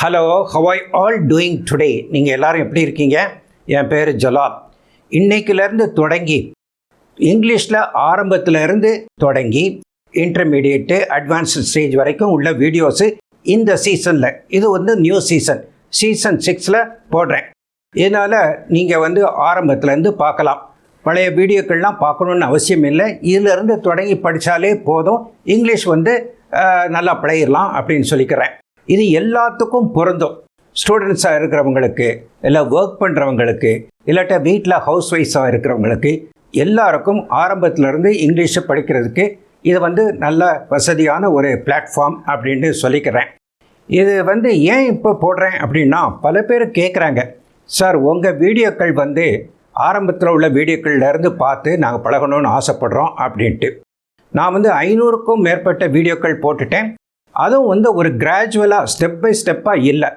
Hello, how are you all doing today? நீங்கள் எல்லாரும் எப்படி இருக்கீங்க? என் பேர் ஜலால். இன்னைக்குலேருந்து தொடங்கி இங்கிலீஷில் ஆரம்பத்திலேருந்து தொடங்கி இன்டர்மீடியேட்டு அட்வான்ஸ்டு ஸ்டேஜ் வரைக்கும் உள்ள வீடியோஸு இந்த சீசனில், இது நியூ சீசன் 6ல் போடுறேன். இதனால் நீங்கள் ஆரம்பத்துலேருந்து பார்க்கலாம். பழைய வீடியோக்கள்லாம் பார்க்கணுன்னு அவசியம் இல்லை. இதிலேருந்து தொடங்கி படித்தாலே போதும், இங்கிலீஷ் நல்லா பழகிடலாம் அப்படின்னு சொல்லிக்கிறேன். இது எல்லாத்துக்கும் பொருந்தும். ஸ்டூடெண்ட்ஸாக இருக்கிறவங்களுக்கு, இல்லை ஒர்க் பண்ணுறவங்களுக்கு, இல்லாட்ட வீட்டில் ஹவுஸ் ஒய்ஃபாக இருக்கிறவங்களுக்கு எல்லாருக்கும் ஆரம்பத்திலேருந்து இங்கிலீஷை படிக்கிறதுக்கு இது நல்ல வசதியான ஒரு பிளாட்ஃபார்ம் அப்படின்னு சொல்லிக்கிறேன். இது ஏன் இப்போ போடுறேன் அப்படின்னா, பல பேர் கேட்குறாங்க, சார் உங்கள் வீடியோக்கள் ஆரம்பத்தில் உள்ள வீடியோக்கள்லேருந்து பார்த்து நாங்கள் பழகணும்னு ஆசைப்படுறோம் அப்படின்ட்டு. நான் 500க்கும் மேற்பட்ட வீடியோக்கள் போட்டுட்டேன். அதுவும் ஒரு கிராஜுவலாக ஸ்டெப் பை ஸ்டெப்பாக இல்லை.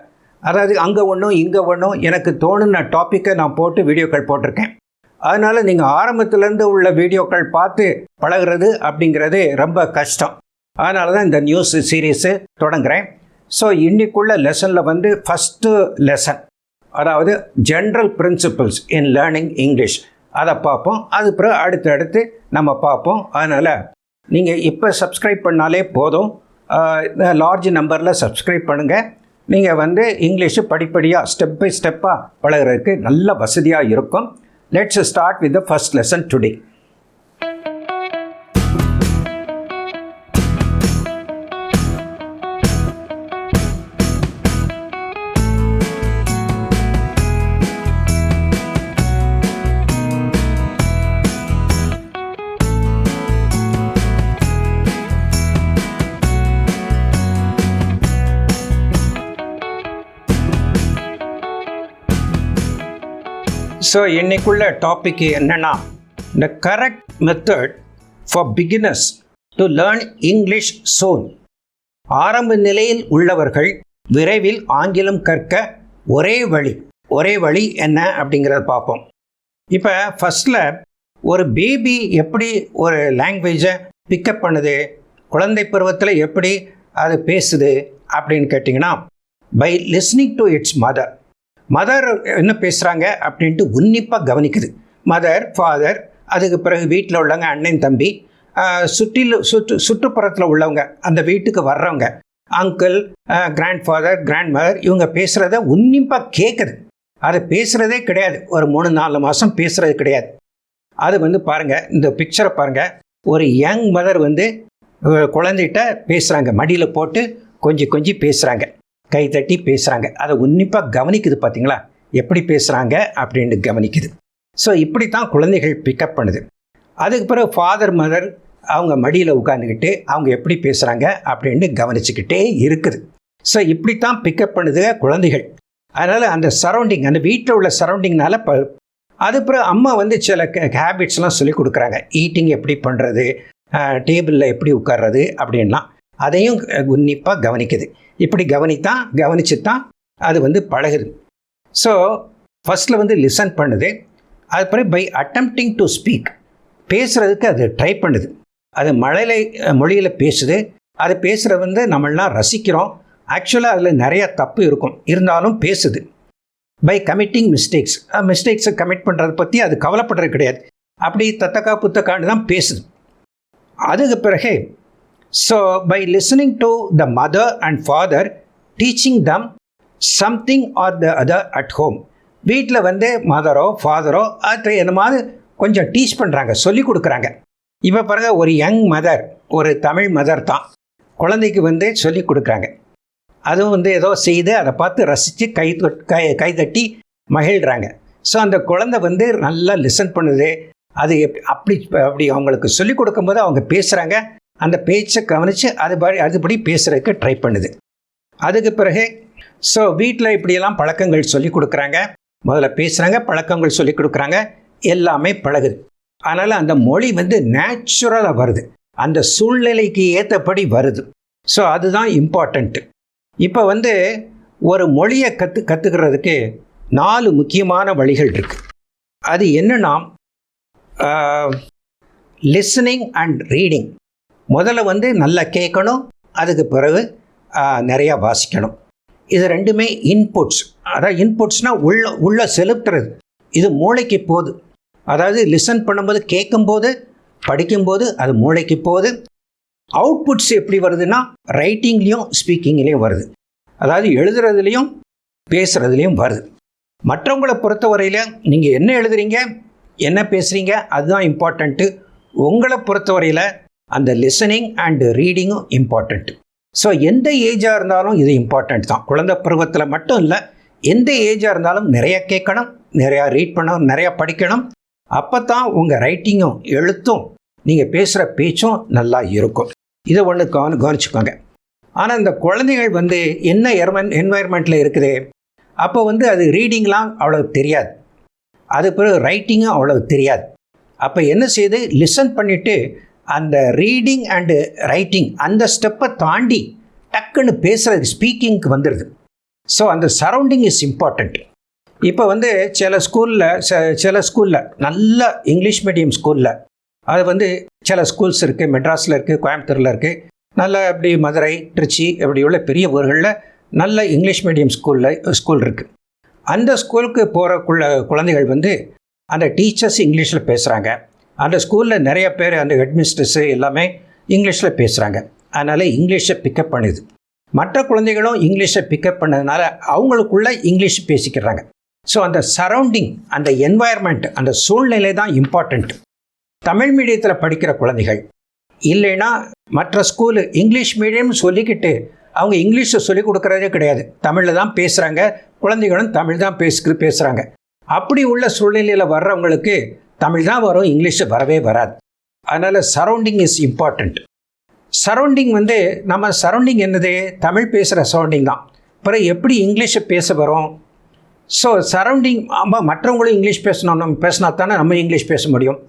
அதாவது அங்கே ஒன்றும் இங்கே ஒன்றும் எனக்கு தோணுன டாப்பிக்கை நான் போட்டு வீடியோக்கள் போட்டிருக்கேன். அதனால் நீங்கள் ஆரம்பத்துலேருந்து உள்ள வீடியோக்கள் பார்த்து பழகிறது அப்படிங்கிறது ரொம்ப கஷ்டம். அதனால தான் இந்த நியூஸ் சீரீஸு தொடங்குகிறேன். ஸோ இன்றைக்குள்ள லெசனில் ஃபஸ்ட்டு லெசன், அதாவது ஜென்ரல் பிரின்சிபிள்ஸ் இன் லேர்னிங் இங்கிலீஷ், அதை பார்ப்போம். அது பிறகு அடுத்தடுத்து நம்ம பார்ப்போம். அதனால் நீங்கள் இப்போ சப்ஸ்கிரைப் பண்ணாலே போதும். லார்ஜ் நம்பரில் சப்ஸ்கிரைப் பண்ணுங்கள். நீங்கள் இங்கிலீஷு படிப்படியாக ஸ்டெப் பை ஸ்டெப்பாக பழகிறதுக்கு நல்ல வசதியாக இருக்கும். Let's start with the first lesson today. So இன்னைக்குள்ள டாபிக் என்னென்னா, the correct method for beginners to learn English soon. ஆரம்ப நிலையில் உள்ளவர்கள் விரைவில் ஆங்கிலம் கற்க ஒரே வழி என்ன அப்படிங்கிறத பார்ப்போம். இப்போ ஃபஸ்ட்டில் ஒரு பேபி எப்படி ஒரு லாங்குவேஜை பிக்கப் பண்ணுது, குழந்தை பருவத்தில் எப்படி அது பேசுது அப்படின்னு கேட்டிங்கன்னா, by listening to its mother என்ன பேசுகிறாங்க அப்படின்ட்டு உன்னிப்பாக கவனிக்குது. மதர், ஃபாதர், அதுக்கு பிறகு வீட்டில் உள்ளவங்க, அண்ணன், தம்பி, சுற்றுப்புறத்தில் உள்ளவங்க, அந்த வீட்டுக்கு வர்றவங்க, uncle, grandfather, grandmother, இவங்க பேசுகிறத உன்னிப்பாக கேட்குது. அது பேசுகிறதே கிடையாது, ஒரு 3-4 மாதம் பேசுகிறது கிடையாது. அது பாருங்கள், இந்த பிக்சரை பாருங்கள். ஒரு யங் மதர் குழந்தைகிட்ட பேசுகிறாங்க, மடியில் போட்டு கொஞ்சி பேசுகிறாங்க, கை தட்டி பேசுகிறாங்க. அதை உன்னிப்பாக கவனிக்குது. பார்த்தீங்களா எப்படி பேசுகிறாங்க அப்படின்னு கவனிக்குது. ஸோ இப்படி தான் குழந்தைகள் பிக்கப் பண்ணுது. அதுக்கு பிறகு ஃபாதர், மதர் அவங்க மடியில் உட்காந்துக்கிட்டு அவங்க எப்படி பேசுகிறாங்க அப்படின்னு கவனிச்சுக்கிட்டே இருக்குது. ஸோ இப்படி தான் பிக்கப் பண்ணுது குழந்தைகள். அதனால் அந்த சரௌண்டிங், அந்த வீட்டில் உள்ள சரௌண்டிங்னால அது பிறகு அம்மா சில ஹேபிட்ஸ்லாம் சொல்லி கொடுக்குறாங்க. ஈட்டிங் எப்படி பண்ணுறது, டேபிளில் எப்படி உட்கார்றது அப்படின்லாம், அதையும் உன்னிப்பாக கவனிக்குது. இப்படி கவனிச்சு தான் அது பழகுது. ஸோ ஃபஸ்ட்டில் லிசன் பண்ணுது. அதுக்கப்புறம் பை அட்டம்ப்டிங் டு ஸ்பீக், பேசுகிறதுக்கு அது ட்ரை பண்ணுது. அது மொழியில் பேசுது. அது பேசுகிறது நம்மளாம் ரசிக்கிறோம். ஆக்சுவலாக அதில் நிறையா தப்பு இருக்கும், இருந்தாலும் பேசுது. பை கமிட்டிங் மிஸ்டேக்ஸை கமிட் பண்ணுறதை பற்றி அது கவலைப்படுறது கிடையாது. அப்படி தத்தக்கா புத்தக்காண்டு தான் பேசுது. அதுக்கு பிறகு so by listening to the mother and father teaching them something or the other at home, வீட்டில் மதரோ ஃபாதரோ அது என்ன மாதிரி கொஞ்சம் டீச் பண்ணுறாங்க, சொல்லி கொடுக்குறாங்க. இப்போ பாருங்க, ஒரு யங் மதர், ஒரு தமிழ் மதர் தான் குழந்தைக்கு சொல்லி கொடுக்குறாங்க. அதுவும் ஏதோ செய்து அதை பார்த்து ரசித்து கை தட்டி மகிழ்கிறாங்க. ஸோ அந்த குழந்தை நல்லா லிசன் பண்ணுது. அது அப்படி அவங்களுக்கு சொல்லி கொடுக்கும்போது அவங்க பேசுகிறாங்க. அந்த பேச்சை கவனித்து அதுபடி பேசுகிறதுக்கு ட்ரை பண்ணுது. அதுக்கு பிறகு ஸோ வீட்டில் இப்படியெல்லாம் பழக்கங்கள் சொல்லி கொடுக்குறாங்க. முதல்ல பேசுகிறாங்க, பழக்கங்கள் சொல்லி கொடுக்குறாங்க, எல்லாமே பழகுது. அதனால் அந்த மொழி நேச்சுரலாக வருது, அந்த சூழ்நிலைக்கு ஏற்றபடி வருது. ஸோ அதுதான் இம்பார்ட்டண்ட்டு. இப்போ ஒரு மொழியை கற்றுக்கிறதுக்கு 4 முக்கியமான வழிகள் இருக்குது. அது என்னன்னா, லிசனிங் அண்ட் ரீடிங். முதல்ல நல்லா கேட்கணும், அதுக்கு பிறகு நிறையா வாசிக்கணும். இது ரெண்டுமே இன்புட்ஸ். அதாவது இன்புட்ஸ்னால் உள்ள செலுத்துறது. இது மூளைக்கு போகுது. அதாவது லிசன் பண்ணும்போது, கேட்கும்போது, படிக்கும்போது அது மூளைக்கு போகுது. அவுட்புட்ஸ் எப்படி வருதுன்னா ரைட்டிங்லேயும் ஸ்பீக்கிங்லேயும் வருது. அதாவது எழுதுறதுலேயும் பேசுகிறதுலேயும் வருது. மற்றவங்களை பொறுத்தவரையில் நீங்கள் என்ன எழுதுறீங்க, என்ன பேசுகிறீங்க, அதுதான் இம்பார்ட்டண்ட்டு. உங்களை பொறுத்தவரையில் அந்த லிசனிங் அண்டு ரீடிங்கும் இம்பார்ட்டண்ட்டு. ஸோ எந்த ஏஜாக இருந்தாலும் இது இம்பார்ட்டண்ட் தான். குழந்தை பருவத்தில் மட்டும் இல்லை, எந்த ஏஜாக இருந்தாலும் நிறையா கேட்கணும், நிறையா ரீட் பண்ணணும், நிறையா படிக்கணும். அப்போ தான் உங்கள் ரைட்டிங்கும் எழுத்தும் நீங்கள் பேசுகிற பேச்சும் நல்லா இருக்கும். இதை ஒன்று கவனிச்சுக்கோங்க. ஆனால் இந்த குழந்தைகள் வந்து என்ன என்வாயர்மெண்ட்டில் இருக்குது, அப்போ வந்து அது ரீடிங்லாம் அவ்வளோ தெரியாது, அது பிறகு ரைட்டிங்கும் அவ்வளோ தெரியாது. அப்போ என்ன செய்யுது, லிசன் பண்ணிவிட்டு அந்த ரீடிங் அண்டு ரைட்டிங் அந்த ஸ்டெப்பை தாண்டி டக்குன்னு பேசுகிறதுக்கு ஸ்பீக்கிங்க்கு வந்துடுது. ஸோ அந்த சரௌண்டிங் இஸ் இம்பார்ட்டண்ட். இப்போ வந்து சில ஸ்கூலில் நல்ல இங்கிலீஷ் மீடியம் ஸ்கூலில், அது வந்து சில ஸ்கூல்ஸ் இருக்குது, மெட்ராஸில் இருக்குது, கோயம்புத்தூரில் இருக்குது, நல்ல அப்படி மதுரை, திருச்சி இப்படி உள்ள பெரிய ஊர்களில் நல்ல இங்கிலீஷ் மீடியம் ஸ்கூல் இருக்குது. அந்த ஸ்கூலுக்கு போகிற குழந்தைகள் வந்து அந்த டீச்சர்ஸ் இங்கிலீஷில் பேசுகிறாங்க. அந்த ஸ்கூலில் நிறைய பேர் அந்த ஹெட்மிஸ்டர்ஸு எல்லாமே இங்கிலீஷில் பேசுகிறாங்க. அதனால் இங்கிலீஷை பிக்கப் பண்ணுது. மற்ற குழந்தைகளும் இங்கிலீஷை பிக்கப் பண்ணதுனால அவங்களுக்குள்ள இங்கிலீஷ் பேசிக்கிறாங்க. ஸோ அந்த சரௌண்டிங், அந்த என்வாயர்மெண்ட், அந்த சூழ்நிலை தான் இம்பார்ட்டண்ட். தமிழ் மீடியத்தில் படிக்கிற குழந்தைகள் இல்லைன்னா மற்ற ஸ்கூலு இங்கிலீஷ் மீடியம் சொல்லிக்கிட்டு அவங்க இங்கிலீஷை சொல்லிக் கொடுக்குறதே கிடையாது, தமிழில் தான் பேசுகிறாங்க, குழந்தைகளும் தமிழ் தான் பேசுகிறாங்க. அப்படி உள்ள சூழ்நிலையில் வர்றவங்களுக்கு தமிழ் தான் வரும், இங்கிலீஷு வரவே வராது. அதனால் சரௌண்டிங் இஸ் இம்பார்ட்டண்ட். சரௌண்டிங் வந்து நம்ம சரௌண்டிங் என்னது, தமிழ் பேசுகிற சரௌண்டிங் தான். அப்புறம் எப்படி இங்கிலீஷை பேச வரும்? ஸோ சரௌண்டிங், மற்றவங்களும் இங்கிலீஷ் நம்ம பேசினா தானே நம்ம இங்கிலீஷ் பேச முடியும்.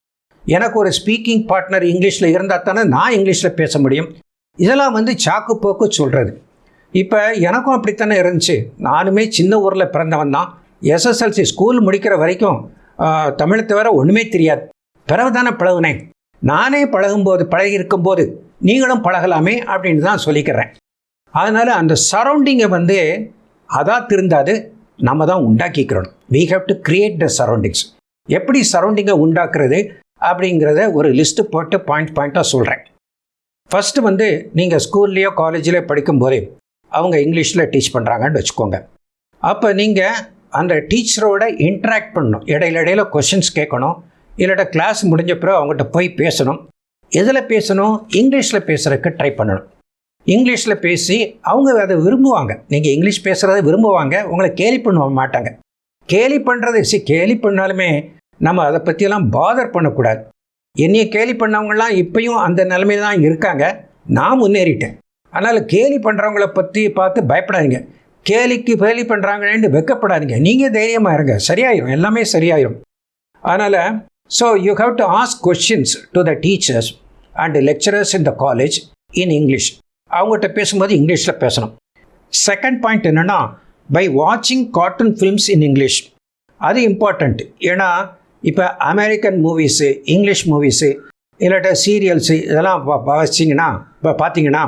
எனக்கு ஒரு ஸ்பீக்கிங் பார்ட்னர் இங்கிலீஷில் இருந்தால் தானே நான் இங்கிலீஷில் பேச முடியும். இதெல்லாம் வந்து சாக்கு போக்கு சொல்கிறது. இப்போ எனக்கும் அப்படித்தானே இருந்துச்சு. நானுமே சின்ன ஊரில் பிறந்தவன் தான். எஸ்எஸ்எல்சி ஸ்கூல் முடிக்கிற வரைக்கும் தமிழை தவிர ஒன்றுமே தெரியாது. பிறகு தானே பழகுனேன். நானே பழகிருக்கும்போது நீங்களும் பழகலாமே அப்படின்னு தான் சொல்லிக்கிறேன். அதனால் அந்த சரௌண்டிங்கை வந்து அதான் திருந்தாது, நம்ம தான் உண்டாக்கிக்கிறோம். we have to create the surroundings. எப்படி சரௌண்டிங்கை உண்டாக்குறது அப்படிங்கிறத ஒரு லிஸ்ட்டு போட்டு பாயிண்ட்டாக சொல்கிறேன். ஃபஸ்ட்டு வந்து நீங்கள் ஸ்கூல்லையோ காலேஜ்லேயோ படிக்கும்போதே அவங்க இங்கிலீஷில் டீச் பண்ணுறாங்கன்னு வச்சுக்கோங்க. அப்போ நீங்கள் அந்த டீச்சரோட இன்ட்ராக்ட் பண்ணணும். இடையில கொஷின்ஸ் கேட்கணும். இல்லாட்ட கிளாஸ் முடிஞ்ச பிறகு அவங்ககிட்ட போய் பேசணும். எதில் பேசணும்? இங்கிலீஷில் பேசுகிறதுக்கு ட்ரை பண்ணணும். இங்கிலீஷில் பேசி அவங்க அதை விரும்புவாங்க. நீங்கள் இங்கிலீஷ் பேசுகிறத விரும்புவாங்க, உங்களை கேலி பண்ண மாட்டாங்க. கேலி பண்ணாலுமே நம்ம அதை பற்றியெல்லாம் பாதர் பண்ணக்கூடாது. என்னையை கேலி பண்ணவங்களாம் இப்பயும் அந்த நிலைமையில் தான் இருக்காங்க. நான் முன்னேறிட்டேன். அதனால் கேலி பண்ணுறவங்கள பற்றி பார்த்து பயப்படாதீங்க. கேலி பண்ணுறாங்கன்னு வெக்கப்படாதீங்க. நீங்கள் தைரியமாக இருங்க, சரியாயிரும், எல்லாமே சரியாயிரும். அதனால் so you have to ask questions to the teachers and lecturers in the college in English. அவங்ககிட்ட பேசும்போது இங்கிலீஷில் பேசணும். செகண்ட் பாயிண்ட் என்னென்னா, பை வாட்சிங் கார்ட்டூன் ஃபிலிம்ஸ் இன் இங்கிலீஷ். அது இம்பார்ட்டண்ட். ஏன்னா இப்போ அமெரிக்கன் மூவிஸு, இங்கிலீஷ் மூவிஸு, இல்லாட்ட சீரியல்ஸு இதெல்லாம் பார்த்தீங்கன்னா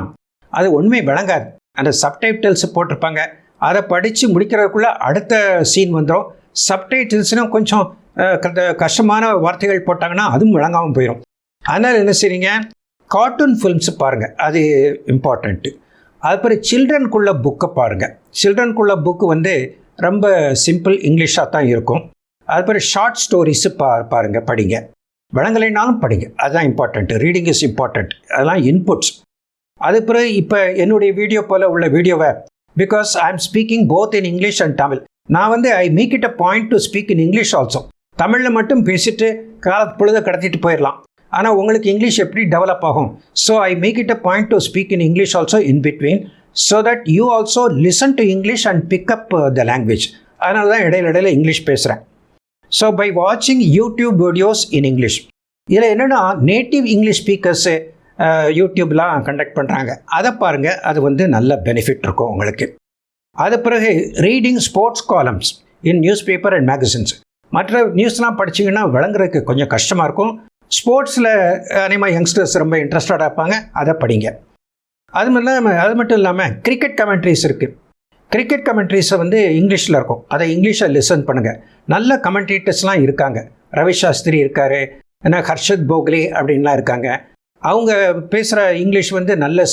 அது ஒன்றுமே விளங்காது. அந்த சப்டைட்டில்ஸ் போட்டிருப்பாங்க, அதை படித்து முடிக்கிறதுக்குள்ளே அடுத்த சீன் வந்துடும். சப்டைட்டில்ஸ்னால் கொஞ்சம் கஷ்டமான வார்த்தைகள் போட்டாங்கன்னா அதுவும் விளங்காமல் போயிடும். அதனால் என்ன செய்றீங்க, கார்ட்டூன் ஃபிலிம்ஸு பாருங்கள், அது இம்பார்ட்டண்ட்டு. அதுக்கப்புறம் சில்ட்ரனுக்குள்ள புக்கை பாருங்கள். சில்ட்ரனுக்குள்ள புக்கு வந்து ரொம்ப சிம்பிள் இங்கிலீஷாக தான் இருக்கும். அதுக்கப்புறம் ஷார்ட் ஸ்டோரிஸு பாருங்கள், படிங்க. விளங்கலைனாலும் படிங்க, அதுதான் இம்பார்ட்டண்ட்டு. Reading is important. அதெல்லாம் இன்புட்ஸ். அது பிறகு இப்போ என்னுடைய வீடியோ போல் உள்ள வீடியோவை, because I am speaking both in English and Tamil, நான் வந்து I make it a point to speak in English also. தமிழில் மட்டும் பேசிட்டு பொழுதை கடத்திட்டு போயிடலாம். ஆனால் உங்களுக்கு இங்கிலீஷ் எப்படி டெவலப் ஆகும்? So I make it a point to speak in English also in between, so that you also listen to English and pick up the language. அதனால தான் இடையில இங்கிலீஷ் பேசுகிறேன். ஸோ பை வாட்சிங் யூடியூப் வீடியோஸ் இன் இங்கிலீஷ். இதில் என்னென்னா native English speakers யூடியூப்லாம் conduct பண்ணுறாங்க, அதை பாருங்கள். அது வந்து நல்ல பெனிஃபிட் இருக்கும் உங்களுக்கு. அது பிறகு reading sports columns in news paper and magazines. மற்ற நியூஸ்லாம் படிச்சிங்கன்னா விளங்குறதுக்கு கொஞ்சம் கஷ்டமாக இருக்கும். ஸ்போர்ட்ஸில் அநேகமாக யங்ஸ்டர்ஸ் ரொம்ப இன்ட்ரெஸ்டடாக இருப்பாங்க, அதை படிங்க. அது மட்டும் இல்லாமல் கிரிக்கெட் கமெண்ட்ரிஸ் இருக்குது. கிரிக்கெட் கமெண்ட்ரிஸை வந்து இங்கிலீஷில் இருக்கும், அதை இங்கிலீஷில் லிசன் பண்ணுங்கள். நல்ல கமெண்டேட்டர்ஸ்லாம் இருக்காங்க. ரவி சாஸ்திரி இருக்கார், ஏன்னா ஹர்ஷத் போக்லே அப்படின்லாம் இருக்காங்க. அவங்க பேசுகிற இங்கிலீஷ் வந்து நல்ல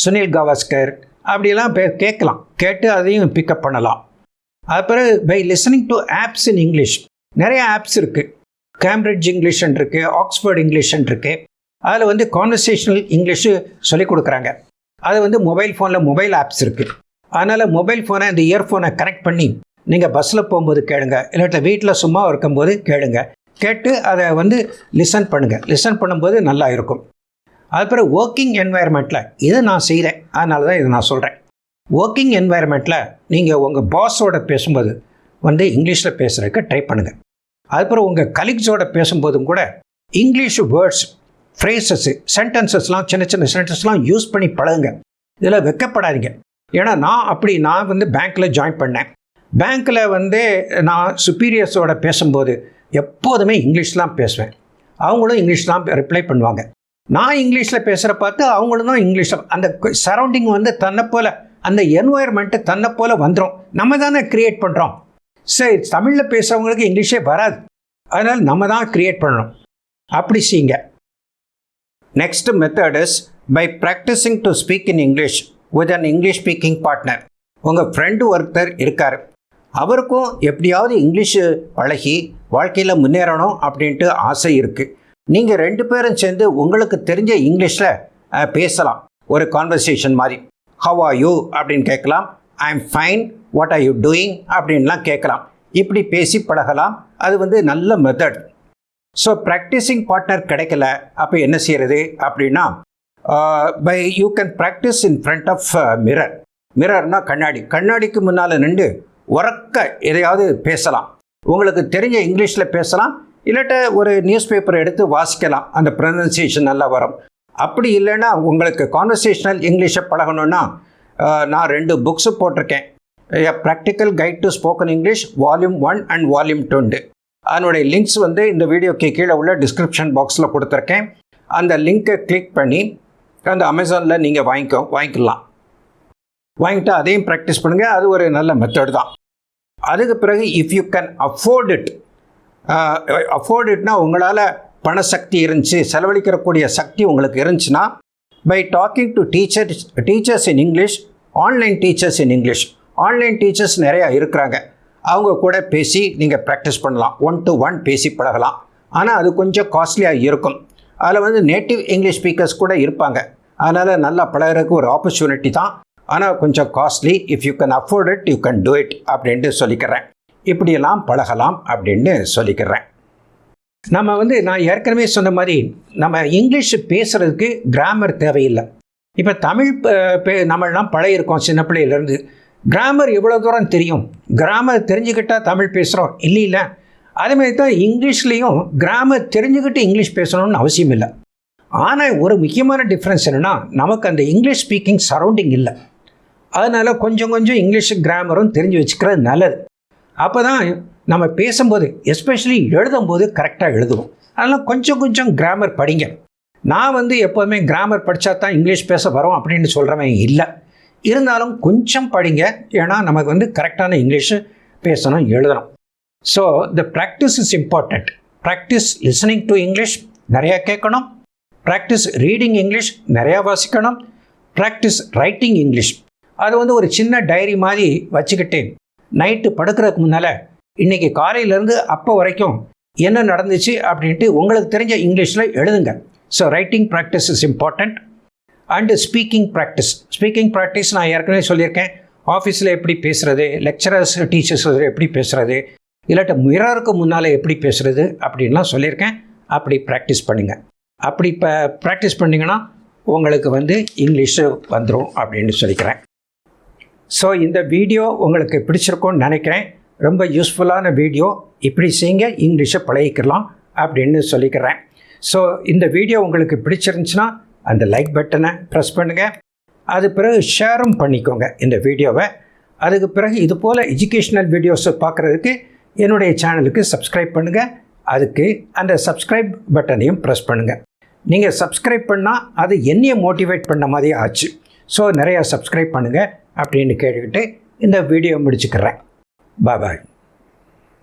சுனில் கவாஸ்கர் அப்படிலாம் கேட்கலாம், கேட்டு அதையும் பிக்கப் பண்ணலாம். அப்புறம் by listening to apps in English, நிறைய ஆப்ஸ் இருக்குது. கேம்பிரிட்ஜ் இங்கிலீஷ்ன்னு இருக்குது, ஆக்ஸ்ஃபோர்ட் இங்கிலீஷ்ன்னு இருக்குது. அதில் வந்து கான்வர்சேஷனல் இங்கிலீஷு சொல்லிக் கொடுக்குறாங்க. அது வந்து மொபைல் ஃபோனில் மொபைல் ஆப்ஸ் இருக்குது. அதனால் மொபைல் ஃபோனை இந்த இயர்ஃபோனை கனெக்ட் பண்ணி நீங்கள் பஸ்ஸில் போகும்போது கேளுங்க, இல்லாட்ட வீட்டில் சும்மா இருக்கும்போது கேளுங்க. கேட்டு அதை வந்து லிசன் பண்ணுங்கள். லிசன் பண்ணும்போது நல்லா இருக்கும். அதுக்கப்புறம் ஒர்க்கிங் என்வாயர்மெண்ட்டில் இது நான் செய்கிறேன், அதனால தான் இதை நான் சொல்கிறேன். ஒர்க்கிங் என்வாயர்மெண்ட்டில் நீங்கள் உங்கள் பாஸோட பேசும்போது வந்து இங்கிலீஷில் பேசுகிறதுக்கு ட்ரை பண்ணுங்கள். அதுக்கப்புறம் உங்கள் கலீக்ஸோட பேசும்போதும் கூட இங்கிலீஷ் வேர்ட்ஸ், ஃப்ரேசஸ்ஸு, சென்டென்சஸ்லாம், சின்ன சின்ன சென்டென்ஸ்லாம் யூஸ் பண்ணி பழகுங்க. இதில் வெக்கப்படாதீங்க. ஏன்னா நான் வந்து பேங்க்கில் ஜாயின் பண்ணேன். பேங்க்கில் வந்து நான் சுப்பீரியர்ஸோட பேசும்போது எப்போதுமே இங்கிலீஷ்லாம் பேசுவேன். அவங்களும் இங்கிலீஷ்லாம் ரிப்ளை பண்ணுவாங்க. நான் இங்கிலீஷில் பேசுகிற பார்த்து அவங்களும் தான் இங்கிலீஷில், அந்த சரௌண்டிங் வந்து தன்னை போல், அந்த என்வாயர்மெண்ட்டு தன்னை போல் வந்துடும். நம்ம தானே க்ரியேட் பண்ணுறோம். சரி, தமிழில் பேசுகிறவங்களுக்கு இங்கிலீஷே வராது, அதனால் நம்ம தான் க்ரியேட் பண்ணணும். அப்படி செய்யுங்க. Next method is by practising to speak in English with an English speaking partner. உங்கள் ஃப்ரெண்டு ஒருத்தர் இருக்கார், அவருக்கும் எப்படியாவது இங்கிலீஷு பழகி வாழ்க்கையில் முன்னேறணும் அப்படின்ட்டு ஆசை இருக்குது. நீங்கள் 2 பேரும் சேர்ந்து உங்களுக்கு தெரிஞ்ச இங்கிலீஷில் பேசலாம். ஒரு கான்வர்சேஷன் மாதிரி. ஹவ் ஆர் யூ அப்படின்னு கேட்கலாம். I am fine, what are you doing அப்படின்லாம் கேட்கலாம். இப்படி பேசி பழகலாம். அது வந்து நல்ல மெத்தட். ஸோ ப்ராக்டிஸிங் பார்ட்னர் கிடைக்கல, அப்போ என்ன செய்கிறது அப்படின்னா, by you can practise in front of mirror. மிரர்னால் கண்ணாடி. கண்ணாடிக்கு முன்னால் நின்று உறக்க எதையாவது பேசலாம். உங்களுக்கு தெரிஞ்ச இங்கிலீஷில் பேசலாம், இல்லாட்ட ஒரு நியூஸ் பேப்பர் எடுத்து வாசிக்கலாம், அந்த ப்ரொனன்சியேஷன் நல்லா வரும். அப்படி இல்லைன்னா உங்களுக்கு கான்வர்சேஷனல் இங்கிலீஷை பழகணுன்னா நான் 2 புக்ஸு போட்டிருக்கேன். Practical guide to spoken English volume 1 and volume 2. அதனுடைய லிங்க்ஸ் வந்து இந்த வீடியோக்கு கீழே உள்ள டிஸ்கிரிப்ஷன் பாக்ஸில் கொடுத்துருக்கேன். அந்த லிங்க்கை கிளிக் பண்ணி அந்த அமேசானில் நீங்கள் வாங்கிக்கலாம். வாங்கிட்டு அதையும் ப்ராக்டிஸ் பண்ணுங்கள். அது ஒரு நல்ல மெத்தட் தான். அதுக்கு பிறகு இஃப் யூ கேன் அஃபோர்ட் இட்னா உங்களால் பணசக்தி இருந்துச்சு, செலவழிக்கக்கூடிய சக்தி உங்களுக்கு இருந்துச்சுன்னா, by talking to teachers in English, online teachers in English. Online teachers நிறையா இருக்கிறாங்க. அவங்க கூட பேசி நீங்கள் ப்ராக்டிஸ் பண்ணலாம். 1-to-1 பேசி பழகலாம். ஆனால் அது கொஞ்சம் காஸ்ட்லியாக இருக்கும். அதில் வந்து நேட்டிவ் இங்கிலீஷ் ஸ்பீக்கர்ஸ் கூட இருப்பாங்க. அதனால் நல்லா பழகிறதுக்கு ஒரு ஆப்பர்ச்சுனிட்டி தான். ஆனால் கொஞ்சம் costly. If you can afford it, you can do it அப்படின்ட்டு சொல்லிக்கிறேன். இப்படியெல்லாம் பழகலாம் அப்படின்னு சொல்லிக்கிறேன். நம்ம வந்து நான் ஏற்கனவே சொன்ன மாதிரி நம்ம இங்கிலீஷ் பேசுகிறதுக்கு கிராமர் தேவையில்லை. இப்போ தமிழ் நம்மளாம் பழகிருக்கோம் சின்ன பிள்ளையிலேருந்து. கிராமர் எவ்வளோ தூரம் தெரியும்? கிராமர் தெரிஞ்சுக்கிட்டால் தமிழ் பேசுகிறோம் இல்லை. அதேமாதிரி தான் இங்கிலீஷ்லேயும் கிராமர் தெரிஞ்சுக்கிட்டு இங்கிலீஷ் பேசணும்னு அவசியம் இல்லை. ஆனால் ஒரு முக்கியமான டிஃப்ரென்ஸ் என்னென்னா, நமக்கு அந்த இங்கிலீஷ் ஸ்பீக்கிங் சரௌண்டிங் இல்லை. அதனால் கொஞ்சம் இங்கிலீஷ் கிராமரும் தெரிஞ்சு வச்சுக்கிறது நல்லது. அப்போ தான் நம்ம பேசும்போது, எஸ்பெஷலி எழுதும்போது கரெக்டாக எழுதுவோம். அதனால் கொஞ்சம் கிராமர் படிங்க. நான் வந்து எப்போதுமே கிராமர் படித்தா தான் இங்கிலீஷ் பேச வரும் அப்படின்னு சொல்கிறவன் இல்லை. இருந்தாலும் கொஞ்சம் படிங்க, ஏன்னா நமக்கு வந்து கரெக்டான இங்கிலீஷு பேசணும், எழுதணும். So the practice is important. Practice listening to English, நிறையா கேட்கணும். ப்ராக்டிஸ் ரீடிங் இங்கிலீஷ், நிறையா வாசிக்கணும். Practice writing English. அது வந்து ஒரு சின்ன டைரி மாதிரி வச்சுக்கிட்டு நைட்டு படுக்கிறதுக்கு முன்னால் இன்றைக்கி காலையிலேருந்து அப்போ வரைக்கும் என்ன நடந்துச்சு அப்படின்ட்டு உங்களுக்கு தெரிஞ்ச இங்கிலீஷில் எழுதுங்க. So writing practice is important. And speaking practice நான் ஏற்கனவே சொல்லியிருக்கேன். ஆஃபீஸில் எப்படி பேசுகிறது, லெக்சரர்ஸ் டீச்சர்ஸ் எப்படி பேசுகிறது, இல்லாட்ட மிரருக்கு முன்னால் எப்படி பேசுகிறது அப்படின்லாம் சொல்லியிருக்கேன். அப்படி ப்ராக்டிஸ் பண்ணுங்கள். அப்படி இப்போ ப்ராக்டிஸ் பண்ணிங்கன்னா உங்களுக்கு வந்து இங்கிலீஷு வந்துடும் அப்படின்னு சொல்லிக்கிறேன். ஸோ இந்த வீடியோ உங்களுக்கு பிடிச்சிருக்கும்னு நினைக்கிறேன். ரொம்ப யூஸ்ஃபுல்லான வீடியோ. இப்படி செய்யுங்க, இங்கிலீஷை பழகிக்கலாம் அப்படின்னு சொல்லிக்கிறேன். ஸோ இந்த வீடியோ உங்களுக்கு பிடிச்சிருந்துச்சுன்னா அந்த லைக் பட்டனை ப்ரெஸ் பண்ணுங்கள். அது பிறகு ஷேரும் பண்ணிக்கோங்க இந்த வீடியோவை. அதுக்கு பிறகு இது போல் எஜுகேஷ்னல் வீடியோஸை பார்க்குறதுக்கு என்னுடைய சேனலுக்கு சப்ஸ்கிரைப் பண்ணுங்கள். அதுக்கு அந்த சப்ஸ்கிரைப் பட்டனையும் ப்ரெஸ் பண்ணுங்கள். நீங்கள் சப்ஸ்கிரைப் பண்ணால் அது என்னையை மோட்டிவேட் பண்ண மாதிரி ஆச்சு. ஸோ நிறையா சப்ஸ்கிரைப் பண்ணுங்கள் அப்படின்னு கேட்டுக்கிட்டு இந்த வீடியோ முடிச்சுக்கிறேன். பாய்.